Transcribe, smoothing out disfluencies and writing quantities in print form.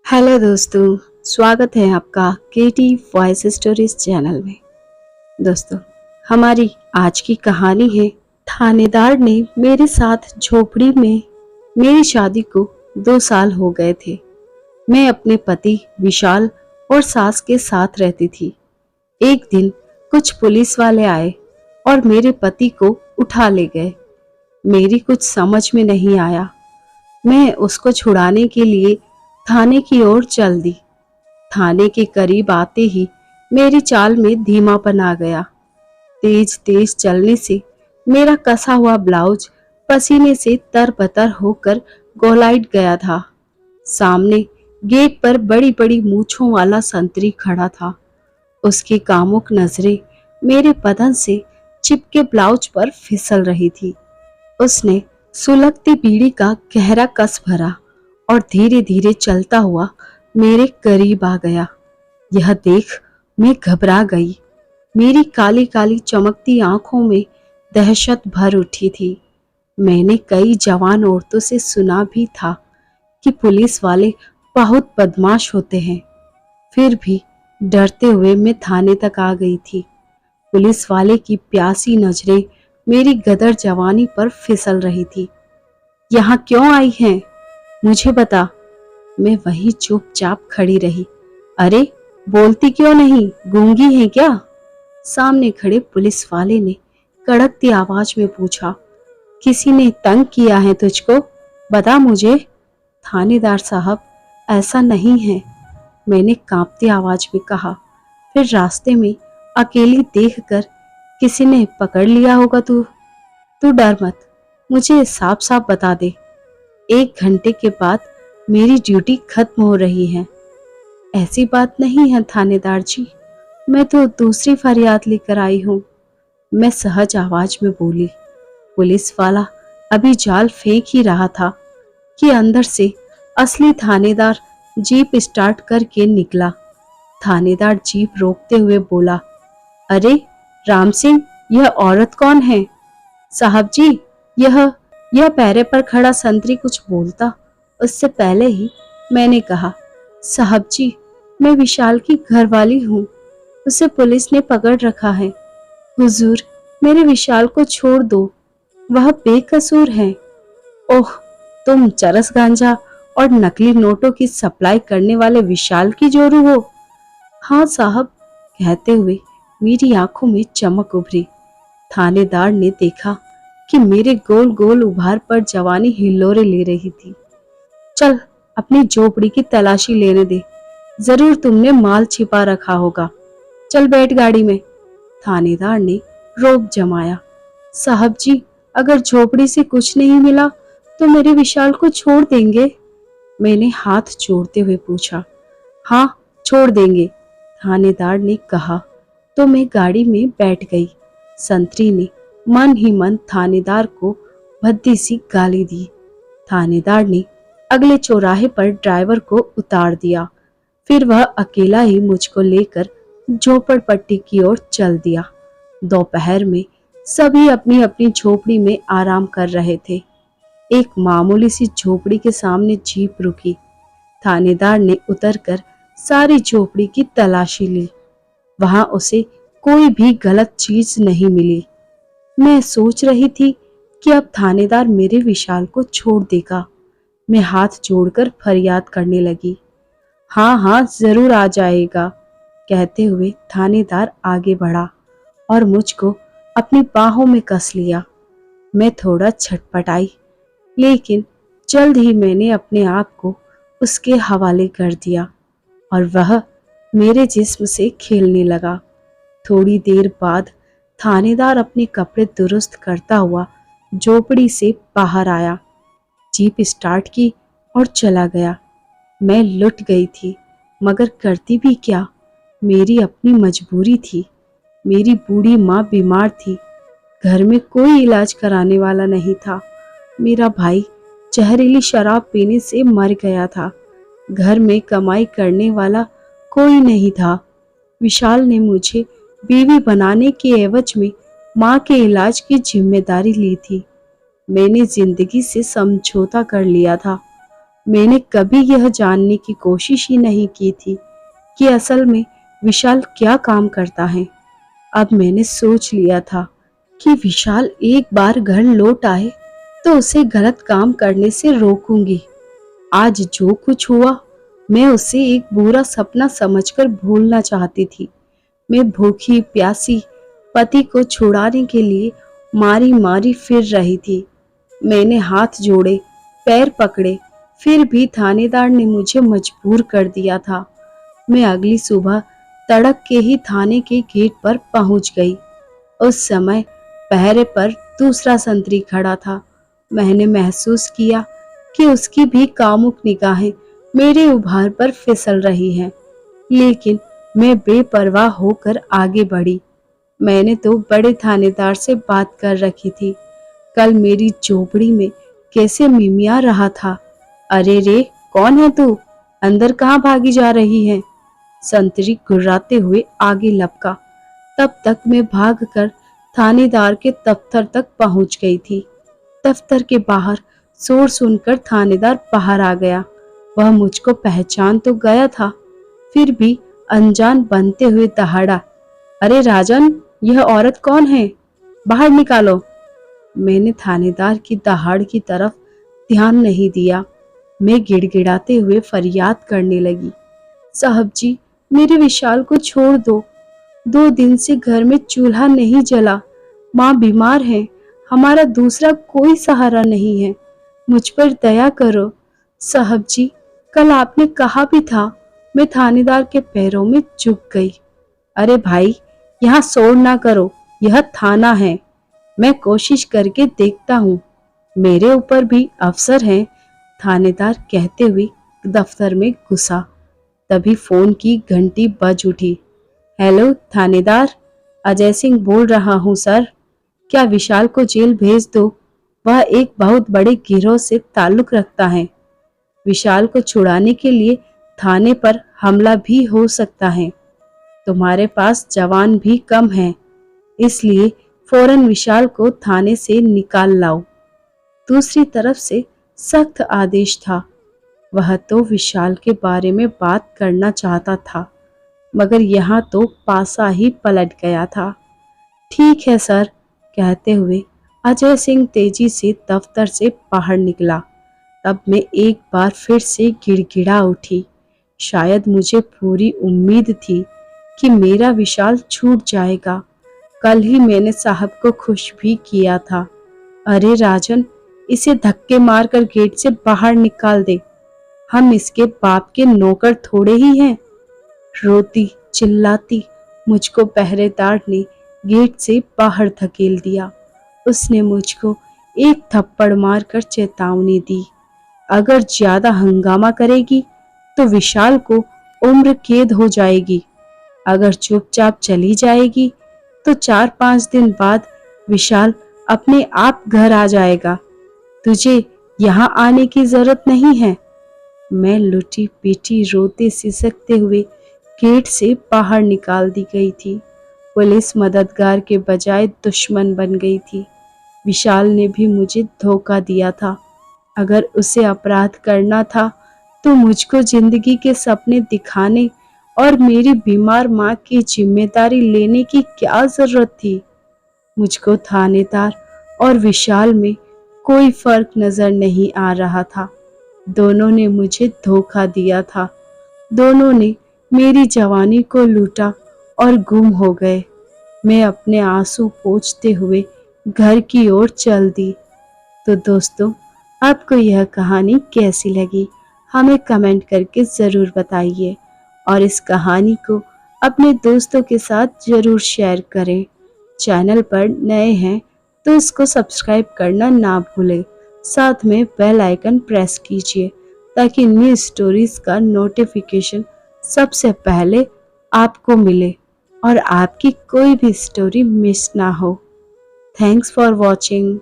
Hello दोस्तों, स्वागत है आपका केटी वॉइस स्टोरीज चैनल में। दोस्तों, हमारी आज की कहानी है थानेदार ने मेरे साथ झोपड़ी में। मेरी शादी को 2 साल हो गए थे। मैं अपने पति विशाल और सास के साथ रहती थी। एक दिन कुछ पुलिस वाले आए और मेरे पति को उठा ले गए। मेरी कुछ समझ में नहीं आया। मैं उसको छुड़ाने के लिए थाने की ओर चल दी। थाने के करीब आते ही मेरी चाल में धीमापन आ गया। तेज तेज चलने से मेरा कसा हुआ ब्लाउज पसीने से तरबतर होकर गोलाइट गया था। सामने गेट पर बड़ी बड़ी मूंछों वाला संतरी खड़ा था। उसकी कामुक नजरें मेरे बदन से चिपके ब्लाउज पर फिसल रही थी। उसने सुलगती बीड़ी का गहरा कस भरा और धीरे धीरे चलता हुआ मेरे करीब आ गया। यह देख मैं घबरा गई। मेरी काली काली चमकती आंखों में दहशत भर उठी थी। मैंने कई जवान औरतों से सुना भी था कि पुलिस वाले बहुत बदमाश होते हैं। फिर भी डरते हुए मैं थाने तक आ गई थी। पुलिस वाले की प्यासी नजरें मेरी गदर जवानी पर फिसल रही थी। यहाँ क्यों आई हैं? मुझे बता। मैं वहीं चुपचाप खड़ी रही। अरे, बोलती क्यों नहीं? गूंगी है क्या? सामने खड़े पुलिस वाले ने कड़कती आवाज में पूछा। किसी ने तंग किया है तुझको? बता मुझे। थानेदार साहब, ऐसा नहीं है, मैंने कांपती आवाज में कहा। फिर रास्ते में अकेली देखकर किसी ने पकड़ लिया होगा। तू तू डर मत, मुझे साफ साफ बता दे। 1 घंटे के बाद मेरी ड्यूटी खत्म हो रही है। ऐसी बात नहीं है थानेदार जी, मैं तो दूसरी फरियाद लेकर आई हूँ, मैं सहज आवाज में बोली। पुलिस वाला अभी जाल फेंक ही रहा था कि अंदर से असली थानेदार जीप स्टार्ट करके निकला। थानेदार जीप रोकते हुए बोला, अरे राम सिंह, यह औरत कौन है? साहब जी, यह पैरे पर खड़ा संतरी कुछ बोलता उससे पहले ही मैंने कहा, साहब जी, मैं विशाल की घरवाली हूँ, उसे पुलिस ने पकड़ रखा है। हुजूर, मेरे विशाल को छोड़ दो, वह बेकसूर है। ओह, तुम चरस गांजा और नकली नोटों की सप्लाई करने वाले विशाल की जोरू हो? हाँ साहब, कहते हुए मेरी आंखों में चमक उभरी। थानेदार ने देखा कि मेरे गोल गोल उभार पर जवानी हिलोरे ले रही थी। चल, अपनी झोपड़ी की तलाशी लेने दे, जरूर तुमने माल छिपा रखा होगा। चल बैठ गाड़ी में। थानेदार ने रोब जमाया। साहब जी, अगर झोपड़ी से कुछ नहीं मिला तो मेरे विशाल को छोड़ देंगे? मैंने हाथ जोड़ते हुए पूछा। हाँ, छोड़ देंगे, थानेदार ने कहा। तो मैं गाड़ी में बैठ गई। संतरी ने मन ही मन थानेदार को भद्दी सी गाली दी। थानेदार ने अगले चौराहे पर ड्राइवर को उतार दिया। फिर वह अकेला ही मुझको लेकर झोपड़पट्टी की ओर चल दिया। दोपहर में सभी अपनी अपनी झोपड़ी में आराम कर रहे थे। एक मामूली सी झोपड़ी के सामने जीप रुकी। थानेदार ने उतरकर सारी झोपड़ी की तलाशी ली। वहां उसे कोई भी गलत चीज नहीं मिली। मैं सोच रही थी कि अब थानेदार मेरे विशाल को छोड़ देगा। मैं हाथ जोड़कर फरियाद करने लगी। हाँ हाँ, जरूर आ जाएगा, कहते हुए थानेदार आगे बढ़ा और मुझको अपनी बाहों में कस लिया। मैं थोड़ा छटपटाई, लेकिन जल्द ही मैंने अपने आप को उसके हवाले कर दिया और वह मेरे जिस्म से खेलने लगा। थोड़ी देर बाद थानेदार अपने कपड़े दुरुस्त करता हुआ झोपड़ी से बाहर आया, जीप स्टार्ट की और चला गया। मैं लुट गई थी, मगर करती भी क्या? मेरी अपनी मजबूरी थी। मेरी बूढ़ी माँ बीमार थी, घर में कोई इलाज कराने वाला नहीं था। मेरा भाई जहरीली शराब पीने से मर गया था। घर में कमाई करने वाला कोई नहीं था। विशाल ने मुझे बीवी बनाने के एवज में माँ के इलाज की जिम्मेदारी ली थी। मैंने जिंदगी से समझौता कर लिया था। मैंने कभी यह जानने की कोशिश ही नहीं की थी कि असल में विशाल क्या काम करता है। अब मैंने सोच लिया था कि विशाल एक बार घर लौट आए तो उसे गलत काम करने से रोकूंगी। आज जो कुछ हुआ मैं उसे एक बुरा सपना समझकर भूलना चाहती थी। मैं भूखी प्यासी पति को छुड़ाने के लिए मारी मारी फिर रही थी। मैंने हाथ जोड़े, पैर पकड़े, फिर भी थानेदार ने मुझे मजबूर कर दिया था। मैं अगली सुबह तड़क के ही थाने के गेट पर पहुंच गई। उस समय पहरे पर दूसरा संतरी खड़ा था। मैंने महसूस किया कि उसकी भी कामुक निगाहें मेरे उभार पर फिसल रही हैं, लेकिन मैं बेपरवाह होकर आगे बढ़ी। मैंने तो बड़े थानेदार से बात कर रखी थी। कल मेरी झोपड़ी में कैसे मिमिया रहा था। अरे रे, कौन है तू? अंदर कहाँ भागी जा रही है? संतरी गुर्राते हुए आगे लपका। तब तक मैं भागकर थानेदार के दफ्तर तक पहुंच गई थी। दफ्तर के बाहर शोर सुनकर थानेदार बाहर आ गया। वह मुझको पहचान तो गया था, फिर भी अनजान बनते हुए दहाड़ा, अरे राजन, यह औरत कौन है? बाहर निकालो। मैंने थानेदार की दहाड़ की तरफ ध्यान नहीं दिया। मैं गिड़गिड़ाते हुए फरियाद करने लगी, साहब जी, मेरे विशाल को छोड़ दो। 2 दिन से घर में चूल्हा नहीं जला, माँ बीमार है, हमारा दूसरा कोई सहारा नहीं है, मुझ पर दया करो। साहब जी, कल आपने कहा भी था। मैं थानेदार के पैरों में झुक गई। अरे भाई, यहाँ शोर ना करो, यह थाना है। मैं कोशिश करके देखता हूँ, मेरे ऊपर भी अफसर हैं, थानेदार कहते हुए दफ्तर में घुसा। तभी फोन की घंटी बज उठी। हेलो थानेदार, अजय सिंह बोल रहा हूँ सर। क्या विशाल को जेल भेज दो? वह एक बहुत बड़े गिरोह से ताल्लुक रखता है। विशाल को छुड़ाने के लिए थाने पर हमला भी हो सकता है। तुम्हारे पास जवान भी कम हैं, इसलिए फौरन विशाल को थाने से निकाल लाओ। दूसरी तरफ से सख्त आदेश था। वह तो विशाल के बारे में बात करना चाहता था, मगर यहाँ तो पासा ही पलट गया था। ठीक है सर, कहते हुए अजय सिंह तेजी से दफ्तर से बाहर निकला। तब मैं एक बार फिर से गिड़गिड़ा उठी। शायद मुझे पूरी उम्मीद थी कि मेरा विशाल छूट जाएगा। कल ही मैंने साहब को खुश भी किया था। अरे राजन, इसे धक्के मारकर गेट से बाहर निकाल दे, हम इसके बाप के नौकर थोड़े ही हैं। रोती चिल्लाती मुझको पहरेदार ने गेट से बाहर धकेल दिया। उसने मुझको एक थप्पड़ मारकर चेतावनी दी, अगर ज्यादा हंगामा करेगी तो विशाल को उम्र कैद हो जाएगी। अगर चुपचाप चली जाएगी तो 4-5 दिन बाद विशाल अपने आप घर आ जाएगा। तुझे यहाँ आने की जरूरत नहीं है। मैं लुटी पीटी रोते सिसकते हुए गेट से बाहर निकाल दी गई थी। पुलिस मददगार के बजाय दुश्मन बन गई थी। विशाल ने भी मुझे धोखा दिया था। अगर उसे अपराध करना था तो मुझको जिंदगी के सपने दिखाने और मेरी बीमार माँ की जिम्मेदारी लेने की क्या जरूरत थी। मुझको थानेदार और विशाल में कोई फर्क नजर नहीं आ रहा था। दोनों ने मुझे धोखा दिया था। दोनों ने मेरी जवानी को लूटा और गुम हो गए। मैं अपने आंसू पोंछते हुए घर की ओर चल दी। तो दोस्तों, आपको यह कहानी कैसी लगी हमें कमेंट करके ज़रूर बताइए और इस कहानी को अपने दोस्तों के साथ ज़रूर शेयर करें। चैनल पर नए हैं तो इसको सब्सक्राइब करना ना भूलें। साथ में बेल आइकन प्रेस कीजिए ताकि न्यू स्टोरीज का नोटिफिकेशन सबसे पहले आपको मिले और आपकी कोई भी स्टोरी मिस ना हो। Thanks for watching.